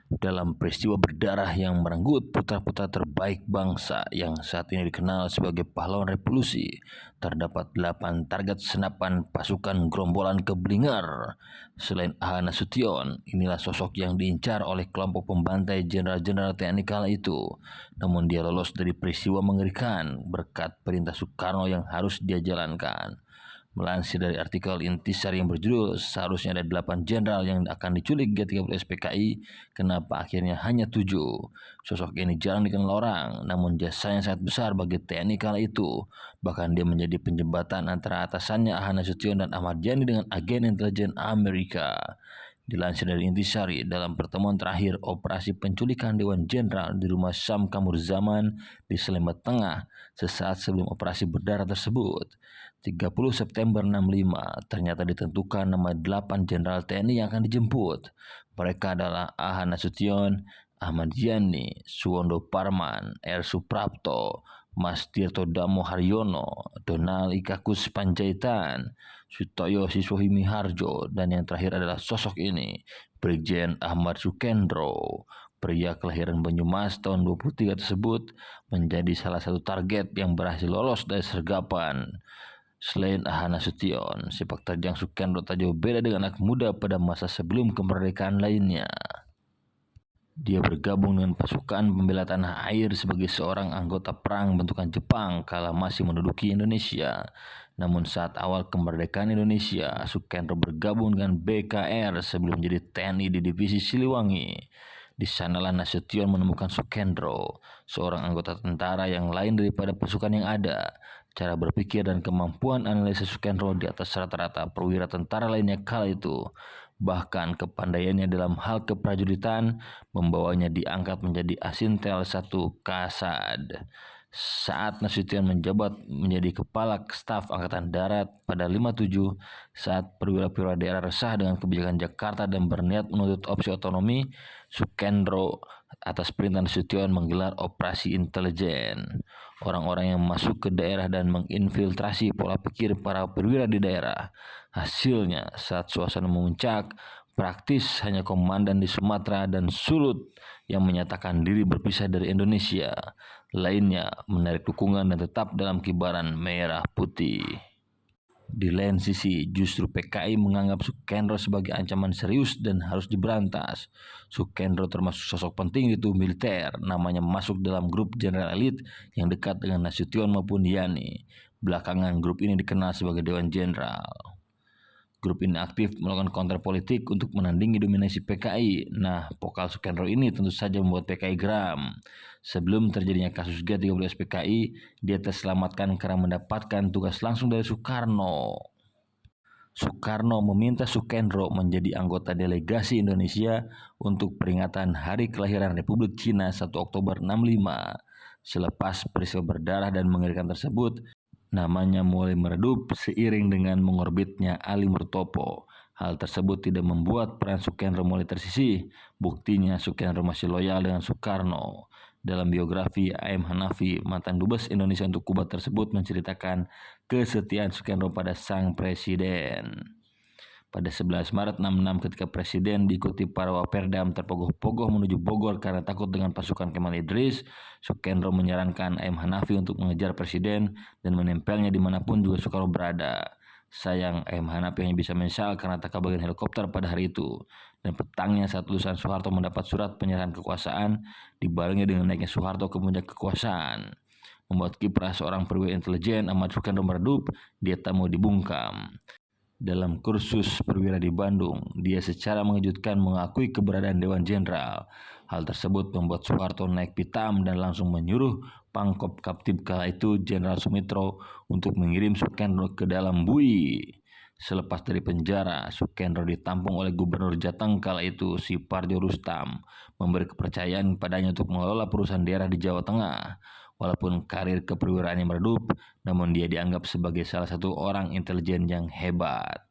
dalam peristiwa berdarah yang merenggut putra-putra terbaik bangsa yang saat ini dikenal sebagai pahlawan revolusi. Terdapat 8 target senapan pasukan gerombolan Keblinger. Selain Aha Nasution, inilah sosok yang diincar oleh kelompok pembantai jenderal-jenderal TNI kala itu. Namun dia lolos dari peristiwa mengerikan berkat perintah Soekarno yang harus dia jalankan. Melansir dari artikel Intisar yang berjudul seharusnya ada 8 jenderal yang akan diculik G30 SPKI, kenapa akhirnya hanya 7? Sosok ini jarang dikenal orang, namun jasanya sangat besar bagi TNI kala itu. Bahkan dia menjadi penjembatan antara atasannya Aha Nasution dan Ahmad Yani dengan agen intelijen Amerika. Dilansir dari Intisari, dalam pertemuan terakhir operasi penculikan Dewan Jenderal di rumah Syam Kamurzaman di Slemet Tengah sesaat sebelum operasi berdarah tersebut, 30 September 65, ternyata ditentukan nama 8 jenderal TNI yang akan dijemput. Mereka adalah Aha Nasution, Ahmad Yani, Suwondo Parman, R. Suprapto, Mas Tirto Damo Haryono, Donald Ikakus Panjaitan, Sutoyo Siswohimi Harjo, dan yang terakhir adalah sosok ini, Brigjen Ahmad Sukendro. Pria kelahiran Banyumas tahun 23 tersebut menjadi salah satu target yang berhasil lolos dari sergapan. Selain Aha Nasution, sepak terjang Sukendro tak jauh beda dengan anak muda pada masa sebelum kemerdekaan lainnya. Dia bergabung dengan pasukan pembela tanah air sebagai seorang anggota perang bentukan Jepang kala masih menduduki Indonesia. Namun saat awal kemerdekaan Indonesia, Sukendro bergabung dengan BKR sebelum menjadi TNI di divisi Siliwangi. Di sanalah Nasution menemukan Sukendro, seorang anggota tentara yang lain daripada pasukan yang ada. Cara berpikir dan kemampuan analisis Sukendro di atas rata-rata perwira tentara lainnya kala itu. Bahkan kepandaiannya dalam hal keprajuritan membawanya diangkat menjadi Asintel 1 Kasad. Saat Nasution menjabat menjadi Kepala Staf Angkatan Darat pada 57, saat perwira-perwira daerah resah dengan kebijakan Jakarta dan berniat menuntut opsi otonomi, Sukendro atas perintah Nasution menggelar operasi intelijen. Orang-orang yang masuk ke daerah dan menginfiltrasi pola pikir para perwira di daerah. Hasilnya, saat suasana memuncak, praktis hanya komandan di Sumatera dan Sulut yang menyatakan diri berpisah dari Indonesia. Lainnya menarik dukungan dan tetap dalam kibaran merah putih. Di lain sisi, justru PKI menganggap Sukendro sebagai ancaman serius dan harus diberantas. Sukendro termasuk sosok penting di tubuh militer, namanya masuk dalam grup jenderal elit yang dekat dengan Nasution maupun Yani. Belakangan grup ini dikenal sebagai Dewan Jenderal. Grup ini aktif melakukan counter politik untuk menandingi dominasi PKI. Nah, pokal Sukendro ini tentu saja membuat PKI geram. Sebelum terjadinya kasus G30 SPKI, dia terselamatkan karena mendapatkan tugas langsung dari Soekarno. Soekarno meminta Sukendro menjadi anggota delegasi Indonesia untuk peringatan Hari Kelahiran Republik Cina 1 Oktober 65. Selepas peristiwa berdarah dan mengerikan tersebut, namanya mulai meredup seiring dengan mengorbitnya Ali Murtopo. Hal tersebut tidak membuat peran Sukendro mulai tersisih. Buktinya Sukendro masih loyal dengan Soekarno. Dalam biografi A.M. Hanafi, mantan dubes Indonesia untuk Kuba tersebut menceritakan kesetiaan Sukendro pada sang presiden. Pada 11 Maret 66 ketika presiden diikuti para waperdam terpogoh-pogoh menuju Bogor karena takut dengan pasukan Kemal Idris, Sukendro menyarankan A.M. Hanafi untuk mengejar presiden dan menempelnya dimanapun juga Soekarno berada. Sayang A.M. Hanafi hanya bisa menyesal karena tak kebagian helikopter pada hari itu. Dan petangnya saat lulusan Soeharto mendapat surat penyerahan kekuasaan, dibarengi dengan naiknya Soeharto ke puncak kekuasaan. Membuat kiprah seorang perwira intelijen Ahmad Sukendro meredup, dia tak mau dibungkam. Dalam kursus perwira di Bandung, dia secara mengejutkan mengakui keberadaan Dewan Jenderal. Hal tersebut membuat Soeharto naik pitam dan langsung menyuruh Pangkop Kaptib kala itu Jenderal Sumitro untuk mengirim Sukendro ke dalam bui. Selepas dari penjara, Sukendro ditampung oleh Gubernur Jateng kala itu Siparjo Rustam, memberi kepercayaan padanya untuk mengelola perusahaan daerah di Jawa Tengah. Walaupun karir keperwiraannya meredup, namun dia dianggap sebagai salah satu orang intelijen yang hebat.